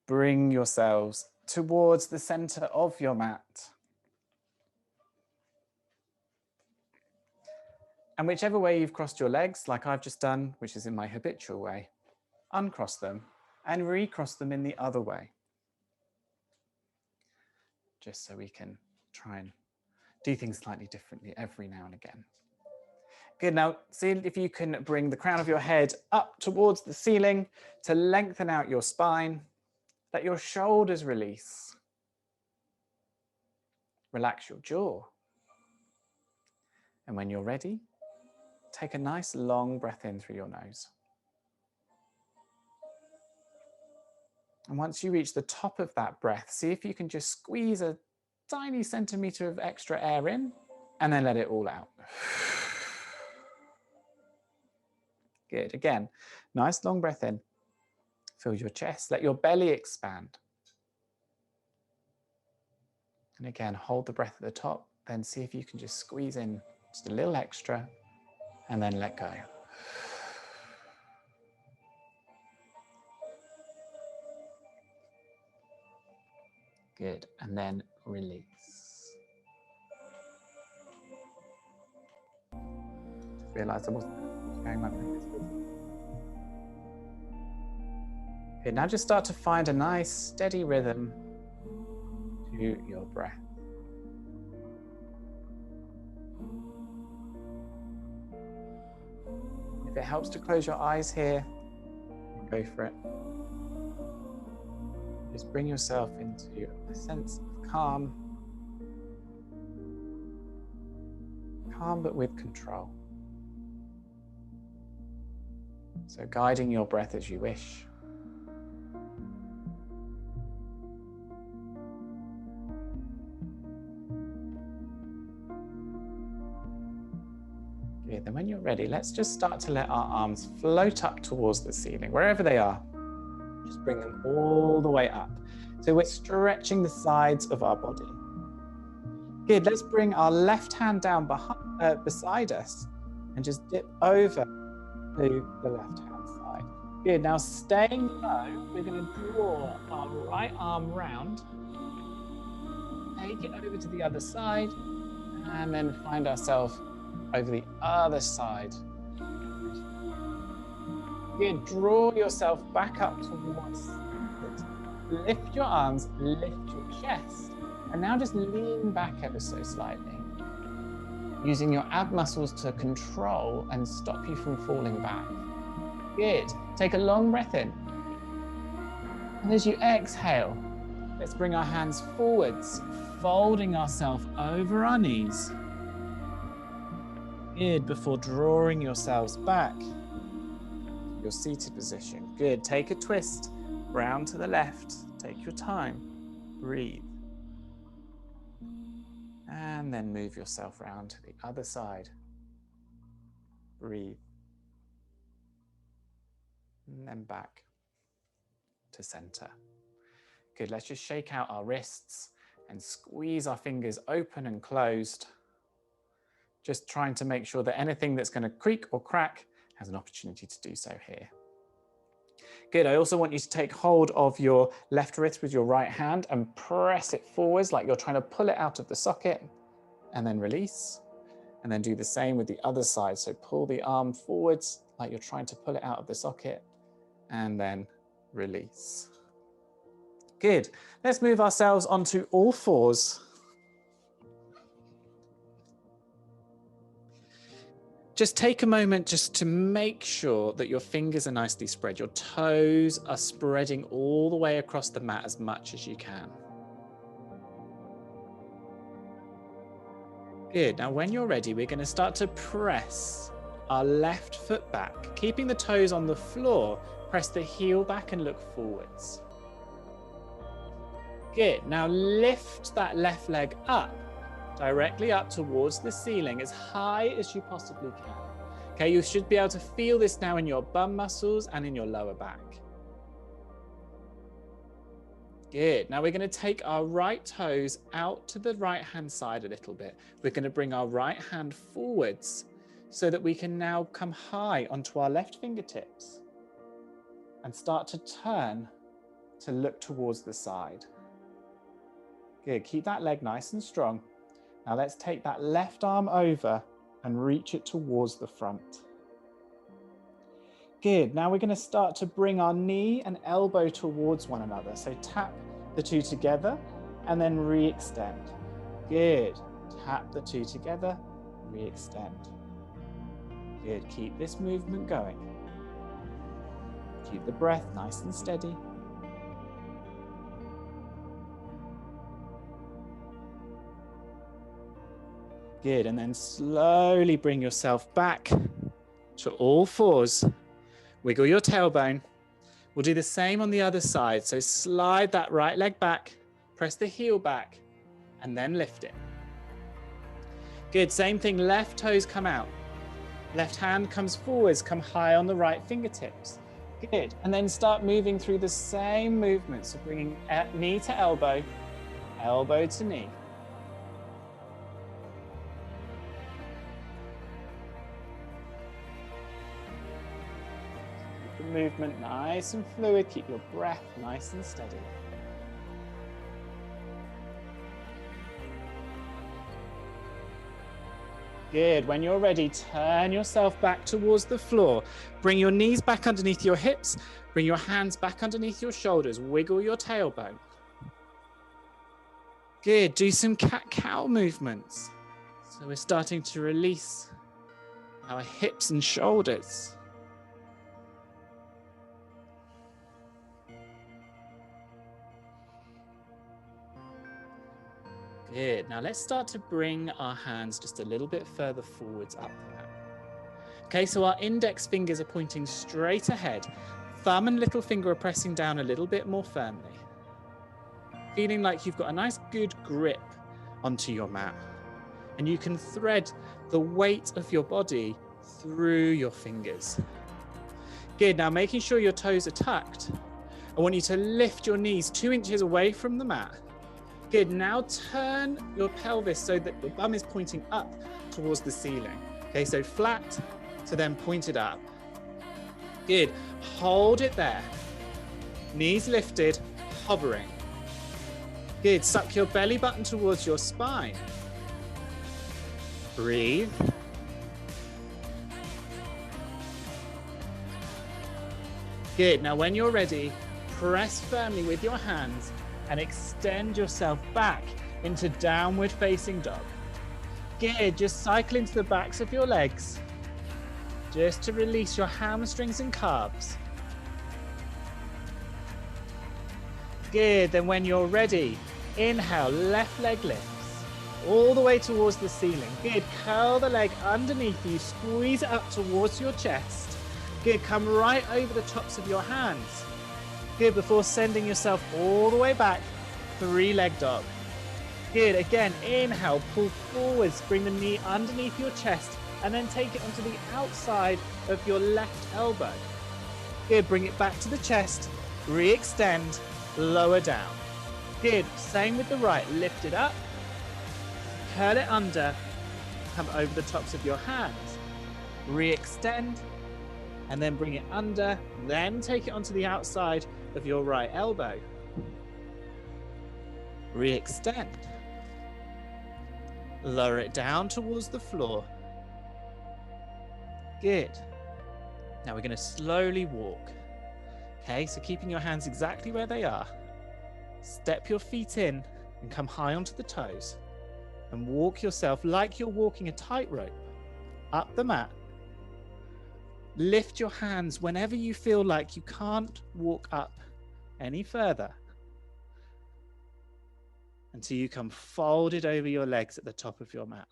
bring yourselves towards the center of your mat. And whichever way you've crossed your legs, like I've just done, which is in my habitual way, uncross them and recross them in the other way. Just so we can try and do things slightly differently every now and again. Good, now see if you can bring the crown of your head up towards the ceiling to lengthen out your spine. Let your shoulders release. Relax your jaw. And when you're ready, take a nice long breath in through your nose. And once you reach the top of that breath, see if you can just squeeze a tiny centimeter of extra air in and then let it all out. Good, again, nice long breath in. Fill your chest, let your belly expand. And again, hold the breath at the top, then see if you can just squeeze in just a little extra and then let go. Good, and then release. Just realize I wasn't going my fingers. Good, now just start to find a nice steady rhythm to your breath. If it helps to close your eyes here, go for it. Just bring yourself into a sense of calm. Calm but with control. So guiding your breath as you wish. Good, then when you're ready, let's just start to let our arms float up towards the ceiling, wherever they are. Just bring them all the way up. So we're stretching the sides of our body. Good, let's bring our left hand down beside us and just dip over to the left hand side. Good, now staying low, we're going to draw our right arm round, take it over to the other side, and then find ourselves over the other side. Good, draw yourself back up towards it. Lift your arms, lift your chest, and now just lean back ever so slightly, using your ab muscles to control and stop you from falling back. Good, take a long breath in. And as you exhale, let's bring our hands forwards, folding ourselves over our knees. Good, before drawing yourselves back. Your seated position. Good, take a twist, round to the left, take your time, breathe. And then move yourself round to the other side. Breathe. And then back to center. Good, let's just shake out our wrists and squeeze our fingers open and closed. Just trying to make sure that anything that's going to creak or crack has an opportunity to do so here. Good, I also want you to take hold of your left wrist with your right hand and press it forwards like you're trying to pull it out of the socket, and then release. And then do the same with the other side. So pull the arm forwards like you're trying to pull it out of the socket, and then release. Good, let's move ourselves onto all fours. Just take a moment just to make sure that your fingers are nicely spread. Your toes are spreading all the way across the mat as much as you can. Good, now when you're ready, we're going to start to press our left foot back. Keeping the toes on the floor, press the heel back and look forwards. Good, now lift that left leg up. Directly up towards the ceiling as high as you possibly can. Okay, you should be able to feel this now in your bum muscles and in your lower back. Good, now we're going to take our right toes out to the right hand side a little bit. We're going to bring our right hand forwards so that we can now come high onto our left fingertips and start to turn to look towards the side. Good, keep that leg nice and strong. Now let's take that left arm over and reach it towards the front. Good, now we're going to start to bring our knee and elbow towards one another. So tap the two together and then re-extend. Good, tap the two together, re-extend. Good, keep this movement going. Keep the breath nice and steady. Good, and then slowly bring yourself back to all fours. Wiggle your tailbone. We'll do the same on the other side. So slide that right leg back, press the heel back, and then lift it. Good, same thing, left toes come out. Left hand comes forwards, come high on the right fingertips. Good, and then start moving through the same movement. So bringing knee to elbow, elbow to knee. Keep the movement nice and fluid, keep your breath nice and steady. Good, when you're ready, turn yourself back towards the floor. Bring your knees back underneath your hips. Bring your hands back underneath your shoulders. Wiggle your tailbone. Good, do some cat-cow movements. So we're starting to release our hips and shoulders. Good, now let's start to bring our hands just a little bit further forwards up the mat. Okay, so our index fingers are pointing straight ahead. Thumb and little finger are pressing down a little bit more firmly. Feeling like you've got a nice good grip onto your mat. And you can thread the weight of your body through your fingers. Good, now making sure your toes are tucked. I want you to lift your knees 2 inches away from the mat. Good, now turn your pelvis so that your bum is pointing up towards the ceiling. Okay, so flat to then pointed up. Good, hold it there. Knees lifted, hovering. Good, suck your belly button towards your spine. Breathe. Good, now when you're ready, press firmly with your hands and extend yourself back into downward facing dog. Good, just cycle into the backs of your legs, just to release your hamstrings and calves. Good, then when you're ready, inhale, left leg lifts all the way towards the ceiling. Good, curl the leg underneath you, squeeze it up towards your chest. Good, come right over the tops of your hands. Good, before sending yourself all the way back, 3-leg dog. Good, again, inhale, pull forwards, bring the knee underneath your chest, and then take it onto the outside of your left elbow. Good, bring it back to the chest, re-extend, lower down. Good, same with the right, lift it up, curl it under, come over the tops of your hands, re-extend, and then bring it under, then take it onto the outside of your right elbow. Re-extend. Lower it down towards the floor. Good. Now we're going to slowly walk. Okay, so keeping your hands exactly where they are. Step your feet in and come high onto the toes. And walk yourself like you're walking a tightrope up the mat. Lift your hands whenever you feel like you can't walk up any further until you come folded over your legs at the top of your mat.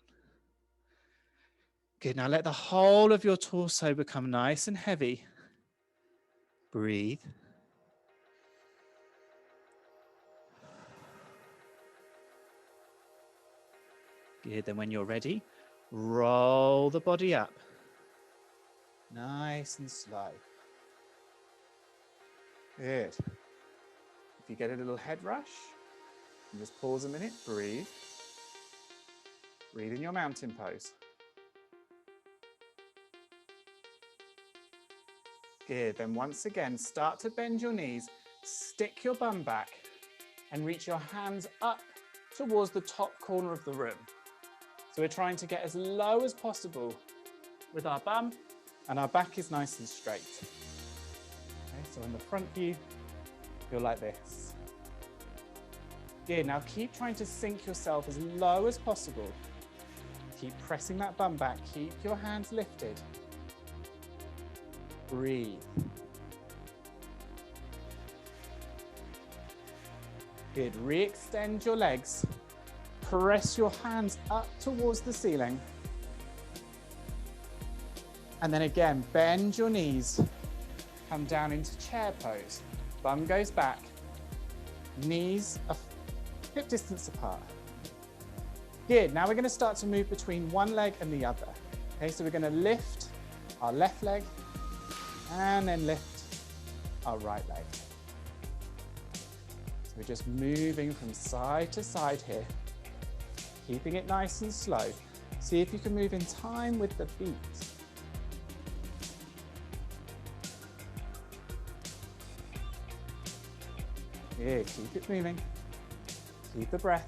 Good, now let the whole of your torso become nice and heavy. Breathe. Good, then when you're ready, roll the body up. Nice and slow. Good. If you get a little head rush, you just pause a minute, breathe. Breathe in your mountain pose. Good, then once again, start to bend your knees stick your bum back and reach your hands up towards the top corner of the room. So we're trying to get as low as possible with our bum, and our back is nice and straight. Okay, so in the front view, you're like this. Good, now keep trying to sink yourself as low as possible. Keep pressing that bum back, keep your hands lifted. Breathe. Good, re-extend your legs. Press your hands up towards the ceiling. And then again, bend your knees. Come down into chair pose. Bum goes back. Knees are hip distance apart. Good, now we're going to start to move between one leg and the other. Okay, so we're going to lift our left leg and then lift our right leg. So we're just moving from side to side here, keeping it nice and slow. See if you can move in time with the beat. Good, keep it moving. Keep the breath.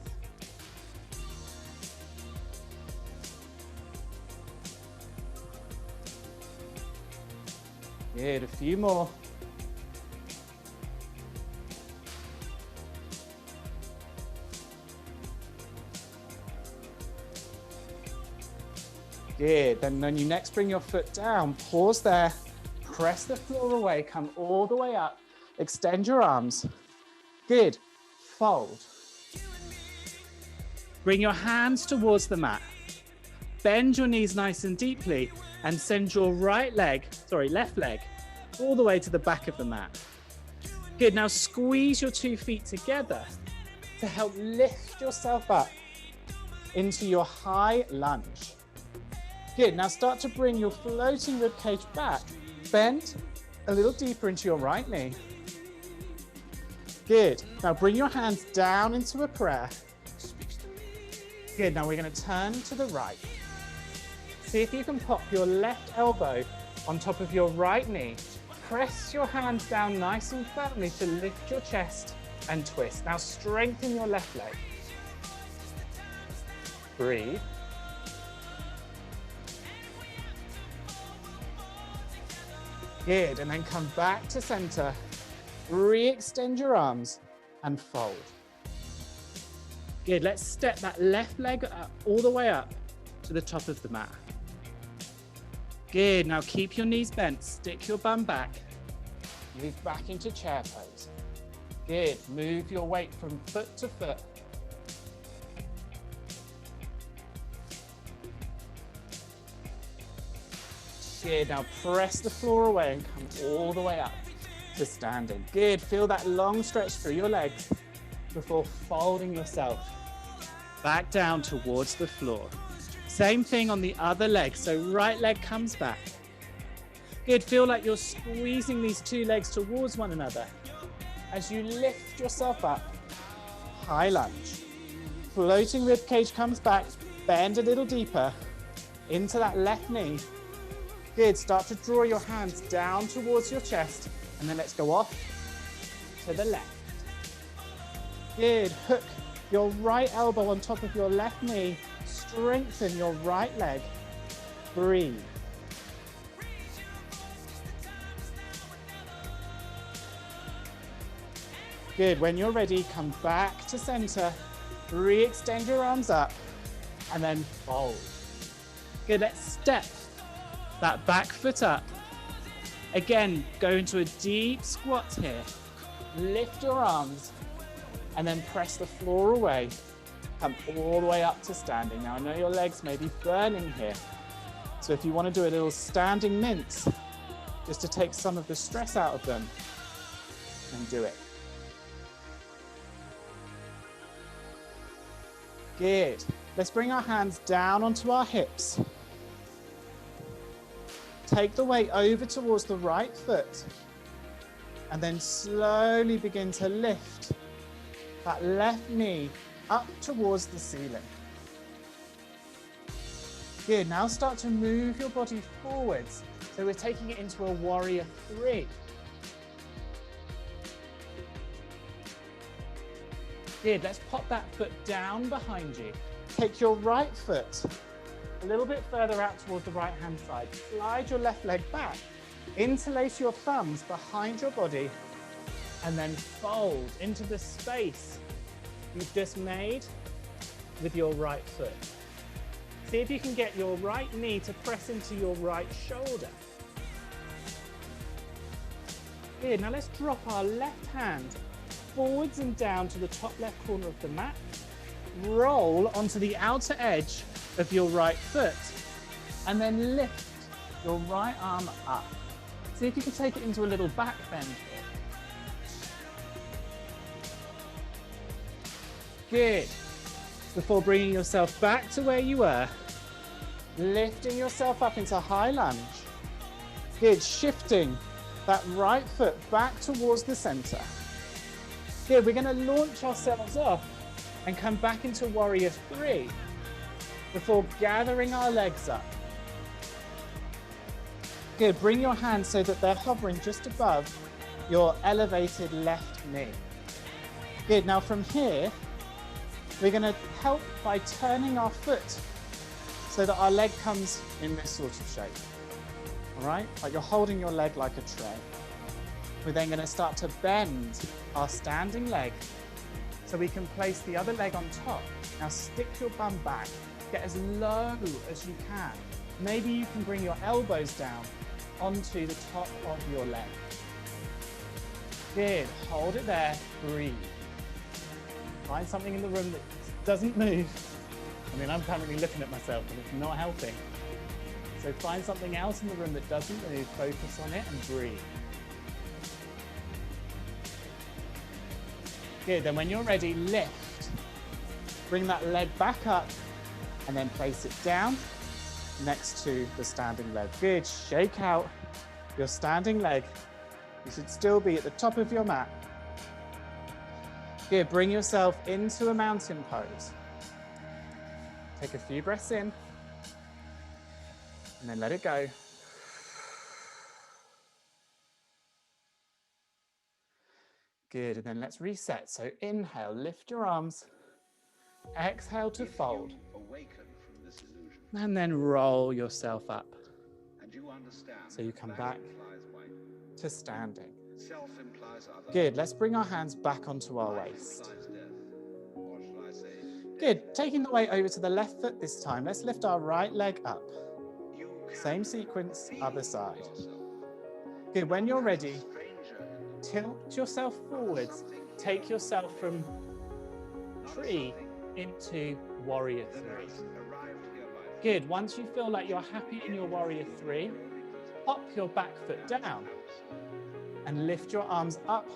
Good, a few more. Good, then when you next bring your foot down, pause there, press the floor away, come all the way up, extend your arms. Good, fold. Bring your hands towards the mat. Bend your knees nice and deeply and send your left leg, all the way to the back of the mat. Good, now squeeze your 2 feet together to help lift yourself up into your high lunge. Good, now start to bring your floating rib cage back. Bend a little deeper into your right knee. Good, now bring your hands down into a prayer. Good, now we're going to turn to the right. See if you can pop your left elbow on top of your right knee. Press your hands down nice and firmly to lift your chest and twist. Now strengthen your left leg. Breathe. Good, and then come back to center. Re-extend your arms and fold. Good, let's step that left leg up, all the way up to the top of the mat. Good, now keep your knees bent, stick your bum back. Move back into chair pose. Good, move your weight from foot to foot. Good, now press the floor away and come all the way up to standing. Good, feel that long stretch through your legs before folding yourself back down towards the floor. Same thing on the other leg, so right leg comes back. Good, feel like you're squeezing these 2 legs towards one another as you lift yourself up, high lunge. Floating rib cage comes back, bend a little deeper into that left knee. Good, start to draw your hands down towards your chest, and then let's go off to the left. Good, hook your right elbow on top of your left knee, strengthen your right leg, breathe. Good, when you're ready, come back to center, re-extend your arms up, and then fold. Good, let's step that back foot up. Again, go into a deep squat here. Lift your arms and then press the floor away. Come all the way up to standing. Now I know your legs may be burning here. So if you want to do a little standing mince, just to take some of the stress out of them, then do it. Good. Let's bring our hands down onto our hips. Take the weight over towards the right foot and then slowly begin to lift that left knee up towards the ceiling. Good, now start to move your body forwards. So we're taking it into a warrior 3. Good, let's pop that foot down behind you. Take your right foot a little bit further out towards the right-hand side. Slide your left leg back. Interlace your thumbs behind your body and then fold into the space you've just made with your right foot. See if you can get your right knee to press into your right shoulder. Good, now let's drop our left hand forwards and down to the top left corner of the mat. Roll onto the outer edge of your right foot and then lift your right arm up. See if you can take it into a little back bend here. Good. Before bringing yourself back to where you were, lifting yourself up into high lunge. Good, shifting that right foot back towards the center. Good, we're going to launch ourselves off and come back into warrior three before gathering our legs up. Good, bring your hands so that they're hovering just above your elevated left knee. Good, now from here, we're going to help by turning our foot so that our leg comes in this sort of shape. All right, like you're holding your leg like a tray. We're then going to start to bend our standing leg so we can place the other leg on top. Now stick your bum back, get as low as you can. Maybe you can bring your elbows down onto the top of your leg. Good, hold it there, breathe. Find something in the room that doesn't move. I mean, I'm currently looking at myself and it's not helping. So find something else in the room that doesn't move, focus on it and breathe. Good, then when you're ready, lift. Bring that leg back up and then place it down next to the standing leg. Good, shake out your standing leg. You should still be at the top of your mat. Good, bring yourself into a mountain pose. Take a few breaths in and then let it go. Good, and then let's reset. So inhale, lift your arms. Exhale to fold. And then roll yourself up. So you come back to standing. Good, let's bring our hands back onto our waist. Good, taking the weight over to the left foot this time. Let's lift our right leg up. Same sequence, other side. Good, when you're ready, tilt yourself forwards. Take yourself from tree into warrior three. Good, once you feel like you're happy in your warrior three, pop your back foot down and lift your arms up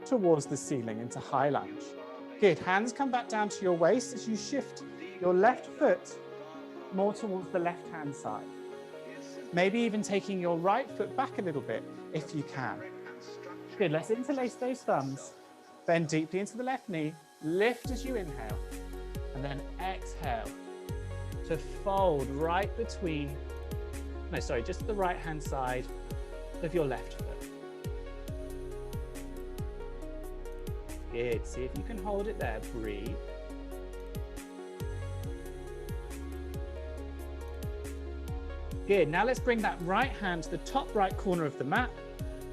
towards the ceiling into high lunge. Good, hands come back down to your waist as you shift your left foot more towards the left-hand side. Maybe even taking your right foot back a little bit if you can. Good, let's interlace those thumbs. Bend deeply into the left knee, lift as you inhale, and then exhale to fold right between, just the right-hand side of your left foot. Good, see if you can hold it there, breathe. Good, now let's bring that right hand to the top right corner of the mat,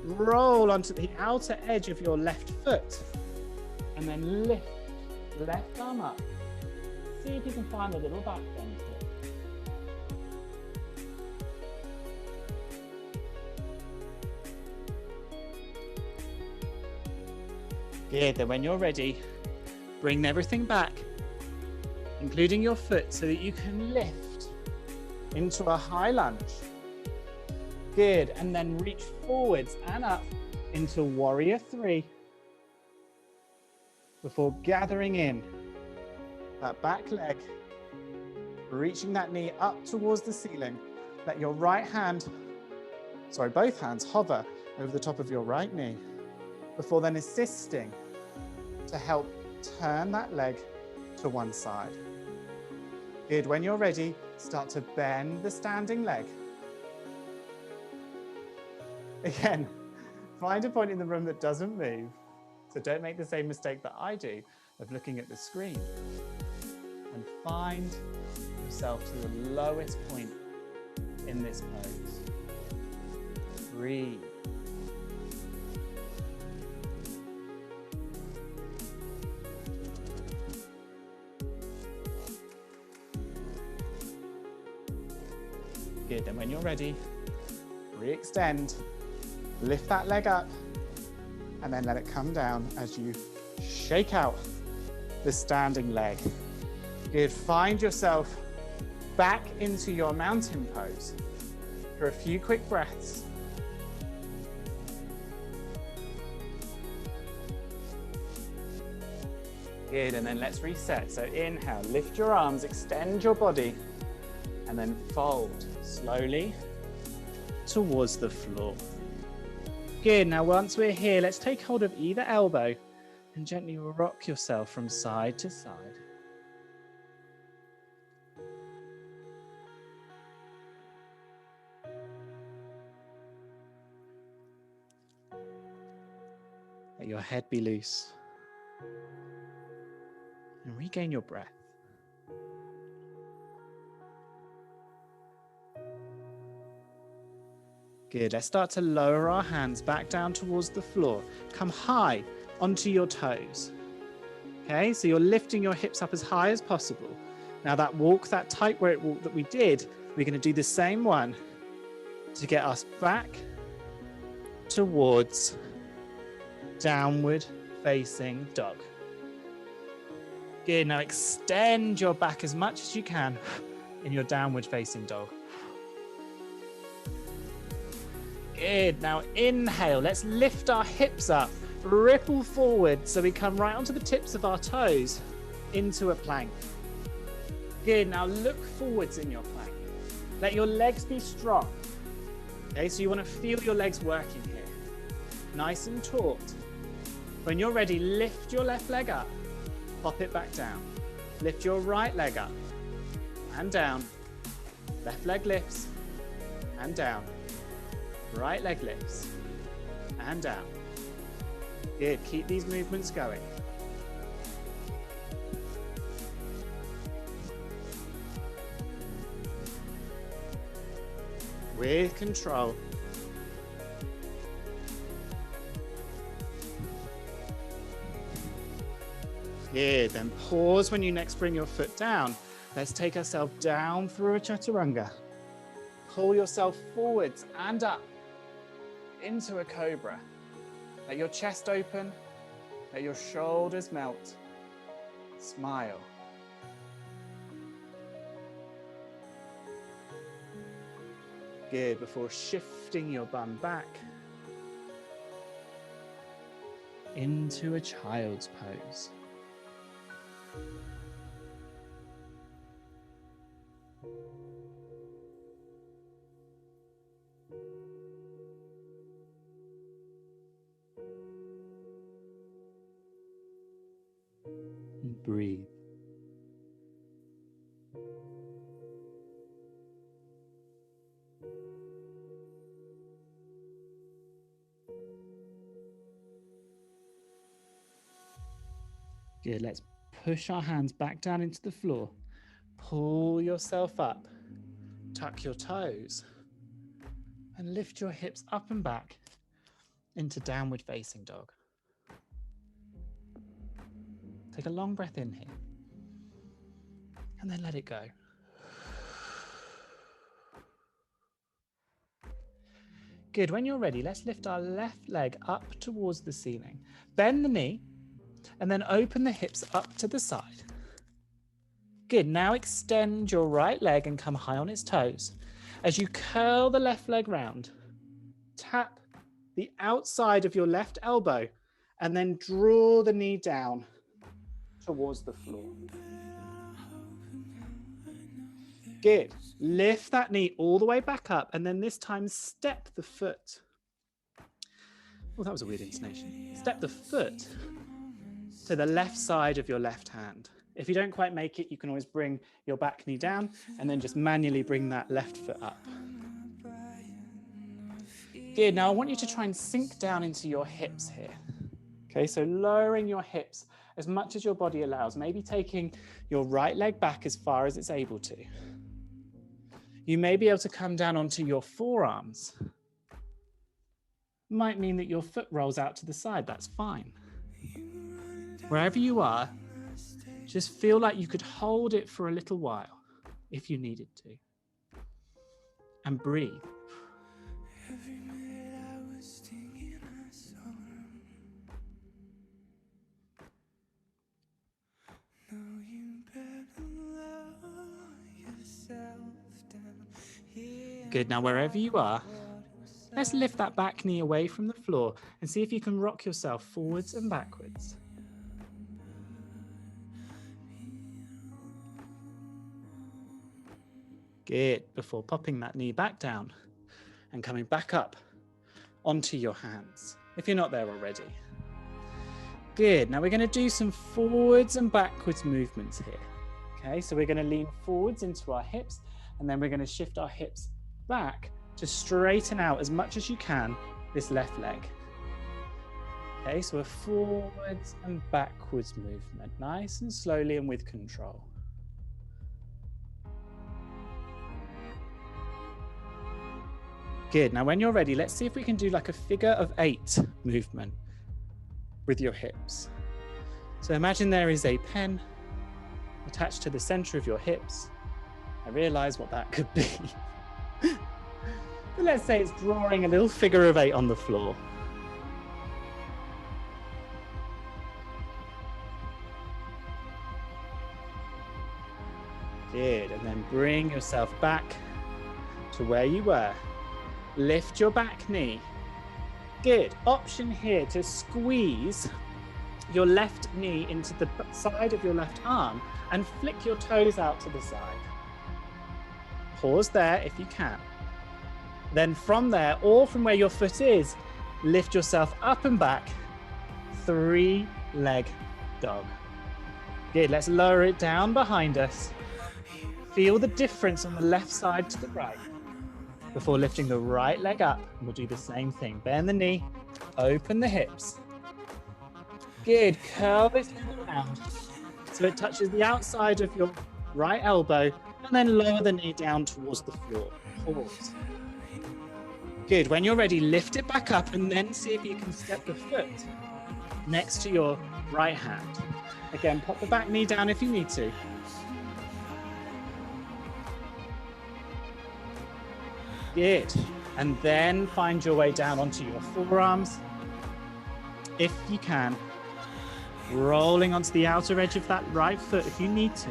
roll onto the outer edge of your left foot, and then lift left arm up. See if you can find a little back bend here. Good, then when you're ready, bring everything back, including your foot, so that you can lift into a high lunge. Good, and then reach forwards and up into warrior three before gathering in that back leg, reaching that knee up towards the ceiling. Let your both hands hover over the top of your right knee before then assisting to help turn that leg to one side. Good, when you're ready, start to bend the standing leg. Again, find a point in the room that doesn't move. So don't make the same mistake that I do. of looking at the screen. And find yourself to the lowest point in this pose. Breathe. Good, and when you're ready, re-extend, lift that leg up, and then let it come down as you shake out the standing leg. Good, find yourself back into your mountain pose for a few quick breaths. Good, and then let's reset. So inhale, lift your arms, extend your body, and then fold slowly towards the floor. Good, now once we're here, let's take hold of either elbow and gently rock yourself from side to side. Let your head be loose. And regain your breath. Good, let's start to lower our hands back down towards the floor. Come high onto your toes. Okay, so you're lifting your hips up as high as possible. Now that walk, that tightrope walk that we did, we're going to do the same one to get us back towards downward facing dog. Good, now extend your back as much as you can in your downward facing dog. Good, now inhale, let's lift our hips up, ripple forward so we come right onto the tips of our toes into a plank. Good, now look forwards in your plank. Let your legs be strong. Okay, so you want to feel your legs working here. Nice and taut. When you're ready, lift your left leg up, pop it back down. Lift your right leg up and down. Left leg lifts and down. Right leg lifts and down. Good, keep these movements going. With control. Good, then pause when you next bring your foot down. Let's take ourselves down through a chaturanga. Pull yourself forwards and up into a cobra. Let your chest open, let your shoulders melt. Smile. Good, before shifting your bum back into a child's pose. And breathe. Good, let's push our hands back down into the floor. Pull yourself up. Tuck your toes. And lift your hips up and back into downward facing dog. Take a long breath in here. And then let it go. Good, when you're ready, let's lift our left leg up towards the ceiling. Bend the knee and then open the hips up to the side. Good, now extend your right leg and come high on its toes. As you curl the left leg round, tap the outside of your left elbow and then draw the knee down towards the floor. Good. Lift that knee all the way back up and then this time step the foot. Oh, that was a weird intonation. Step the foot to the left side of your left hand. If you don't quite make it, you can always bring your back knee down and then just manually bring that left foot up. Good. Now I want you to try and sink down into your hips here. Okay, so lowering your hips as much as your body allows, maybe taking your right leg back as far as it's able to. You may be able to come down onto your forearms. Might mean that your foot rolls out to the side, that's fine. Wherever you are, just feel like you could hold it for a little while if you needed to. And breathe. Good, now wherever you are, let's lift that back knee away from the floor and see if you can rock yourself forwards and backwards. Good, before popping that knee back down and coming back up onto your hands, if you're not there already. Good, now we're going to do some forwards and backwards movements here. Okay, so we're going to lean forwards into our hips, and then we're going to shift our hips back to straighten out as much as you can this left leg. Okay, so a forwards and backwards movement, nice and slowly and with control. Good, now when you're ready, let's see if we can do like a figure of 8 movement with your hips. So imagine there is a pen attached to the center of your hips. I realize what that could be. But let's say it's drawing a little figure of 8 on the floor. Good, and then bring yourself back to where you were. Lift your back knee. Good, option here to squeeze your left knee into the side of your left arm and flick your toes out to the side. Pause there if you can. Then from there, or from where your foot is, lift yourself up and back, 3-leg dog. Good, let's lower it down behind us. Feel the difference on the left side to the right before lifting the right leg up. We'll do the same thing. Bend the knee, open the hips. Good, curl this leg around so it touches the outside of your right elbow, and then lower the knee down towards the floor. Pause. Good, when you're ready, lift it back up and then see if you can step the foot next to your right hand. Again, pop the back knee down if you need to. Good, and then find your way down onto your forearms, if you can. Rolling onto the outer edge of that right foot if you need to.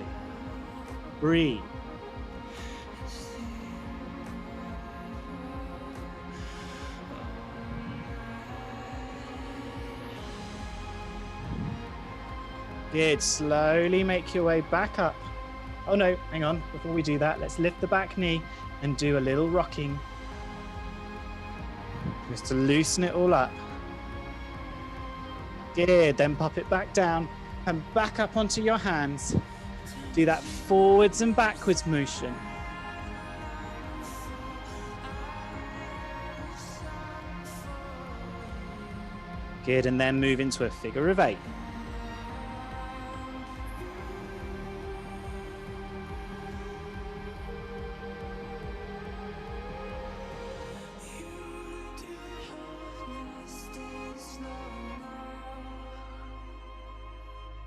Breathe. Good, slowly make your way back up. Oh no, hang on, before we do that, let's lift the back knee and do a little rocking. Just to loosen it all up. Good, then pop it back down and back up onto your hands. Do that forwards and backwards motion. Good, and then move into a figure of 8.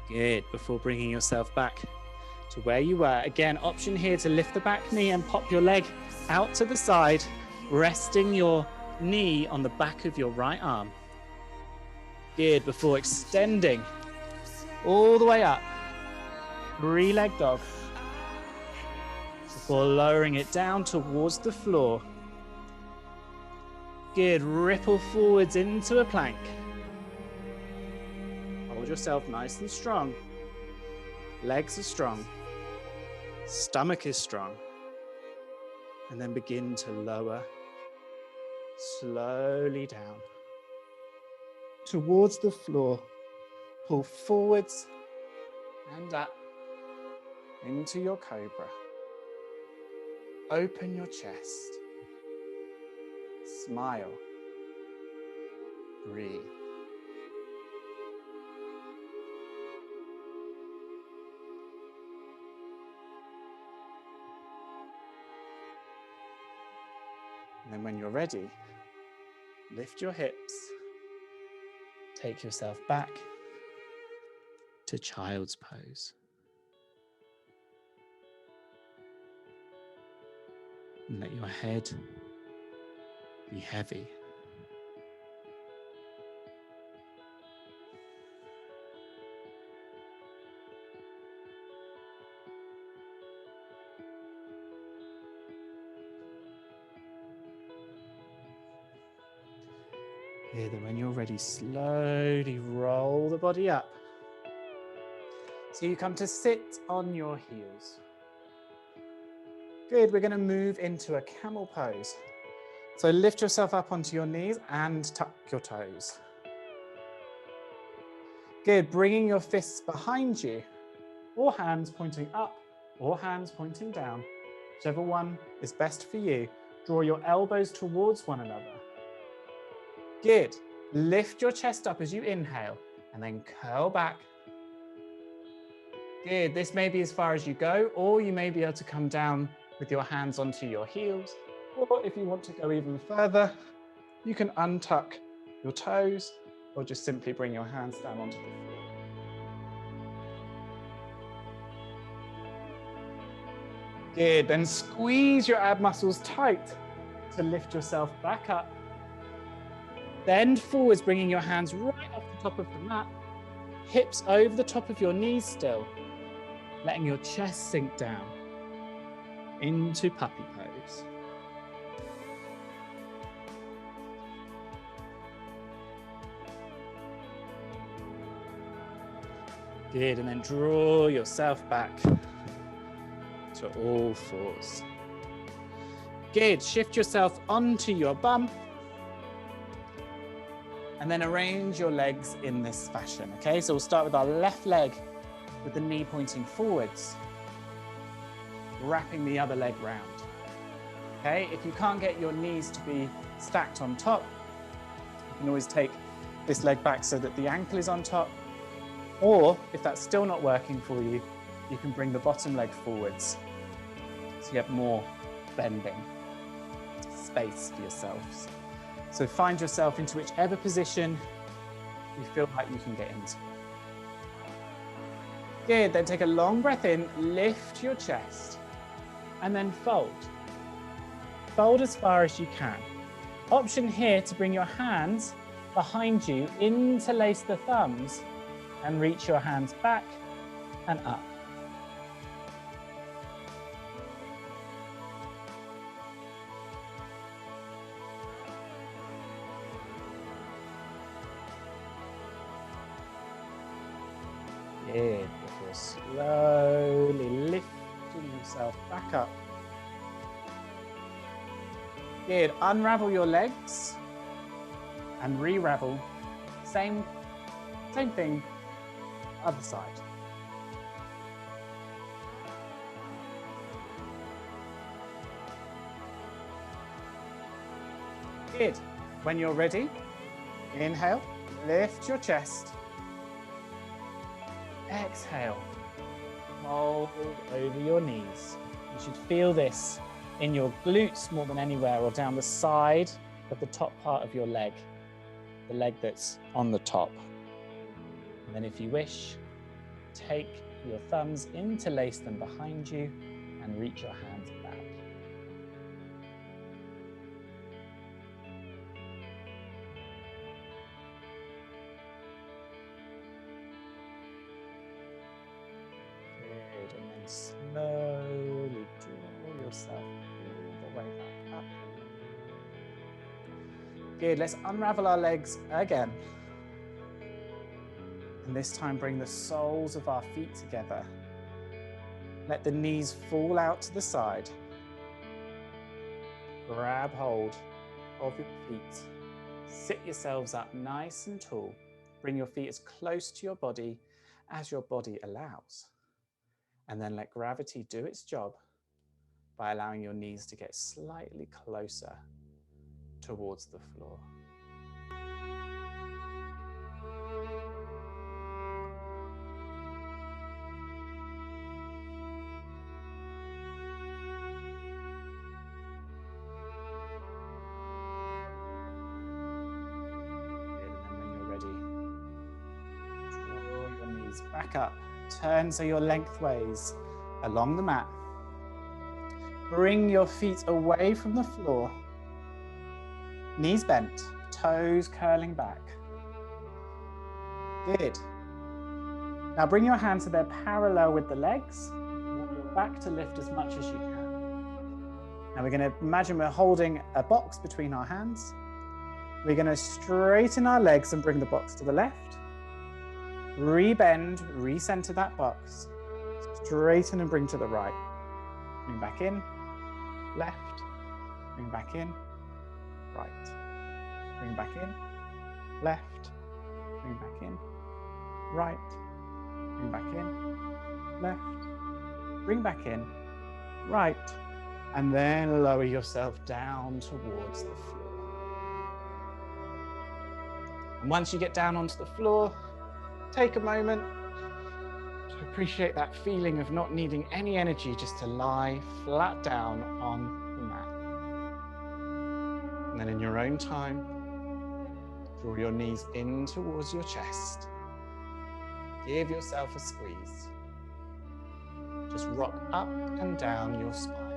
Good, before bringing yourself back to where you were. Again, option here to lift the back knee and pop your leg out to the side, resting your knee on the back of your right arm. Good, before extending all the way up, 3-leg dog. Before lowering it down towards the floor. Good, ripple forwards into a plank. Hold yourself nice and strong. Legs are strong. Stomach is strong. And then begin to lower slowly down towards the floor. Pull forwards and up into your cobra. Open your chest. Smile. Breathe. And then when you're ready, lift your hips, take yourself back to child's pose. And let your head be heavy. Good, then when you're ready, slowly roll the body up. So you come to sit on your heels. Good, we're going to move into a camel pose. So lift yourself up onto your knees and tuck your toes. Good, bringing your fists behind you, or hands pointing up, or hands pointing down. Whichever one is best for you. Draw your elbows towards one another. Good. Lift your chest up as you inhale and then curl back. Good. This may be as far as you go, or you may be able to come down with your hands onto your heels. Or if you want to go even further, you can untuck your toes or just simply bring your hands down onto the floor. Good. Then squeeze your ab muscles tight to lift yourself back up. Bend forwards, bringing your hands right off the top of the mat. Hips over the top of your knees still. Letting your chest sink down into puppy pose. Good, and then draw yourself back to all fours. Good, shift yourself onto your bum. And then arrange your legs in this fashion, okay? So we'll start with our left leg with the knee pointing forwards, wrapping the other leg round, okay? If you can't get your knees to be stacked on top, you can always take this leg back so that the ankle is on top, or if that's still not working for you, you can bring the bottom leg forwards so you have more bending space for yourselves. So find yourself into whichever position you feel like you can get into. Good, then take a long breath in, lift your chest, and then fold. Fold as far as you can. Option here to bring your hands behind you, interlace the thumbs, and reach your hands back and up. Good, before slowly lifting yourself back up. Good, unravel your legs and re-ravel. Same thing, other side. Good, when you're ready, inhale, lift your chest. Exhale, fold over your knees. You should feel this in your glutes more than anywhere, or down the side of the top part of your leg, the leg that's on the top. And then if you wish, take your thumbs, interlace them behind you, and reach your hands back. Good, and then slowly draw yourself all the way back up. Good, let's unravel our legs again. And this time bring the soles of our feet together. Let the knees fall out to the side. Grab hold of your feet. Sit yourselves up nice and tall. Bring your feet as close to your body as your body allows. And then let gravity do its job by allowing your knees to get slightly closer towards the floor. legs back up. Turn so you're lengthways along the mat. Bring your feet away from the floor. Knees bent, toes curling back. Good. Now bring your hands so they're parallel with the legs. You want your back to lift as much as you can. Now we're going to imagine we're holding a box between our hands. We're going to straighten our legs and bring the box to the left. Rebend, recenter that box. Straighten and bring to the right. Bring back in, left. Bring back in, right. Bring back in, left. Bring back in, right. Bring back in, left. Bring back in, right. And then lower yourself down towards the floor. And once you get down onto the floor, take a moment to appreciate that feeling of not needing any energy, just to lie flat down on the mat. And then in your own time, draw your knees in towards your chest. Give yourself a squeeze. Just rock up and down your spine.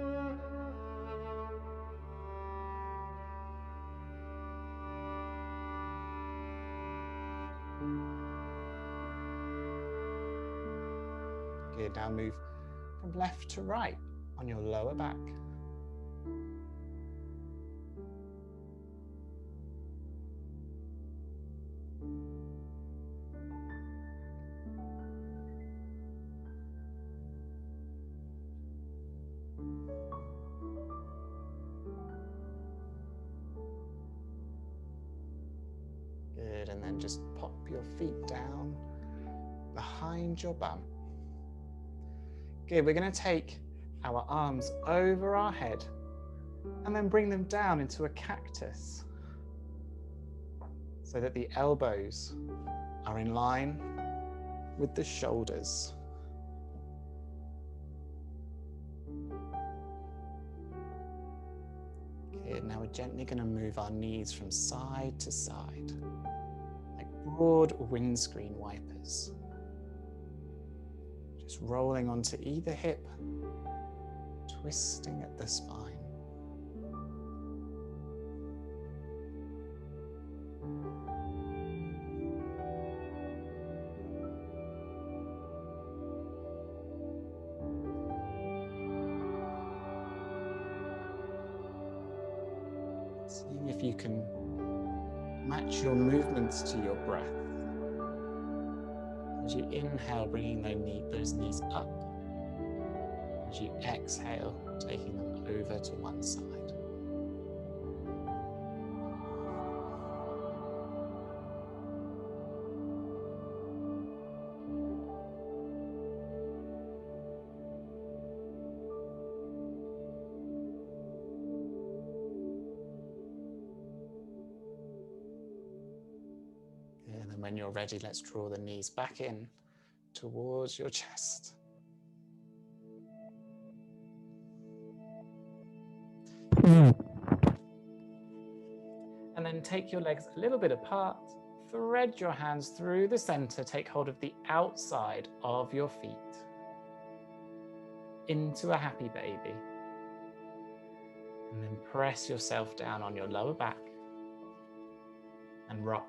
Good, now move from left to right on your lower back. Good, and then just pop your feet down behind your bum. Good, we're going to take our arms over our head and then bring them down into a cactus so that the elbows are in line with the shoulders. Good, now we're gently going to move our knees from side to side, like broad windscreen wipers. Just rolling onto either hip, twisting at the spine. Seeing if you can match your movements to your breath. As you inhale, bringing those knees up. As you exhale, taking them over to one side. And then when you're ready, let's draw the knees back in towards your chest. And then take your legs a little bit apart, thread your hands through the center, take hold of the outside of your feet into a happy baby. And then press yourself down on your lower back and rock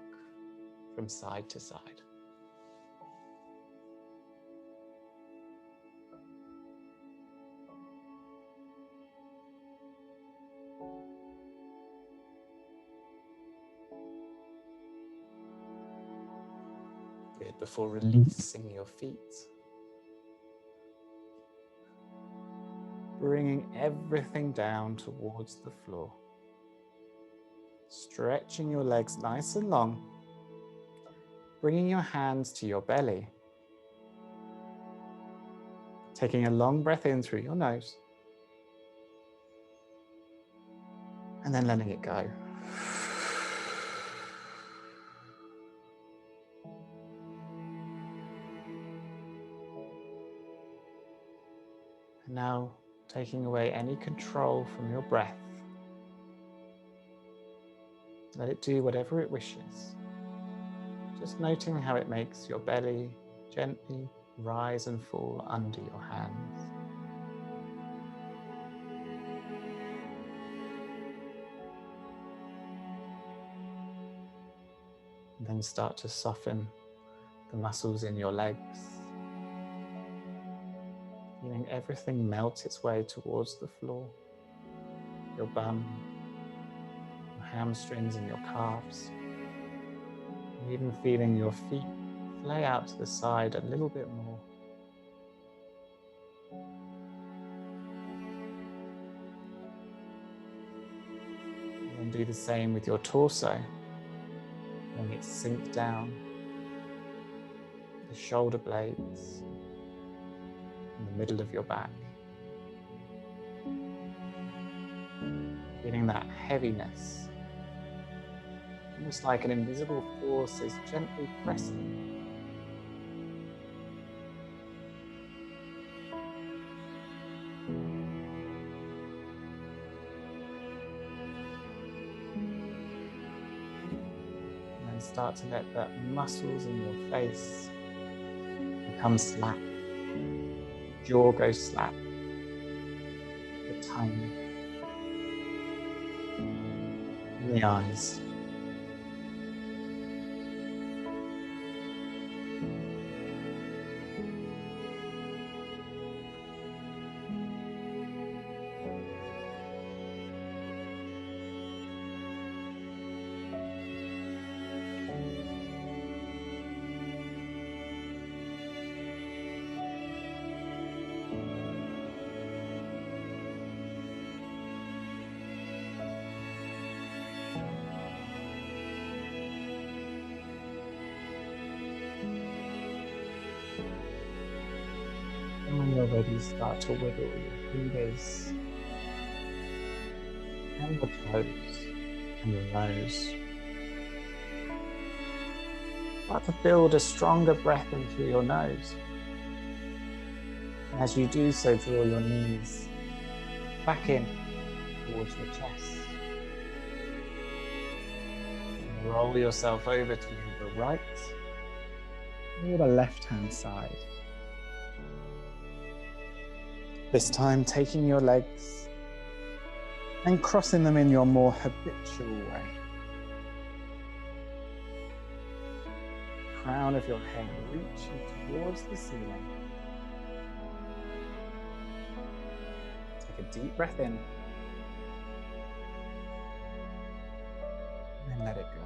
from side to side. Good, before releasing your feet. Bringing everything down towards the floor. Stretching your legs nice and long. Bringing your hands to your belly. Taking a long breath in through your nose. And then letting it go. And now taking away any control from your breath. Let it do whatever it wishes. Just noting how it makes your belly gently rise and fall under your hands. And then start to soften the muscles in your legs, feeling everything melt its way towards the floor, your bum, your hamstrings and your calves, and even feeling your feet flay out to the side a little bit more. And then do the same with your torso, letting it sink down, the shoulder blades, in the middle of your back. Feeling that heaviness, almost like an invisible force is gently pressing. And then start to let the muscles in your face become slack. Jaw goes slack. The tongue. And the eyes. And when you're ready, start to wiggle your fingers and your toes and your nose. Start to build a stronger breath in through your nose. And as you do so, draw your knees back in towards your chest. And roll yourself over to the right or the left-hand side. This time, taking your legs and crossing them in your more habitual way. Crown of your head reaching towards the ceiling. Take a deep breath in. And then let it go.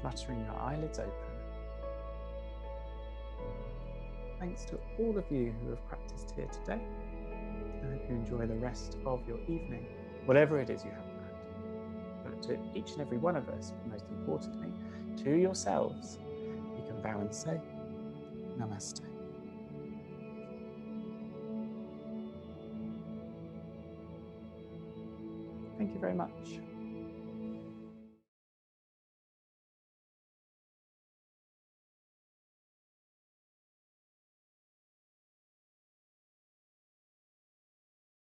Fluttering your eyelids open. Thanks to all of you who have practiced here today. I hope you enjoy the rest of your evening, whatever it is you have planned. But to each and every one of us, but most importantly, to yourselves, you can bow and say, Namaste. Thank you very much.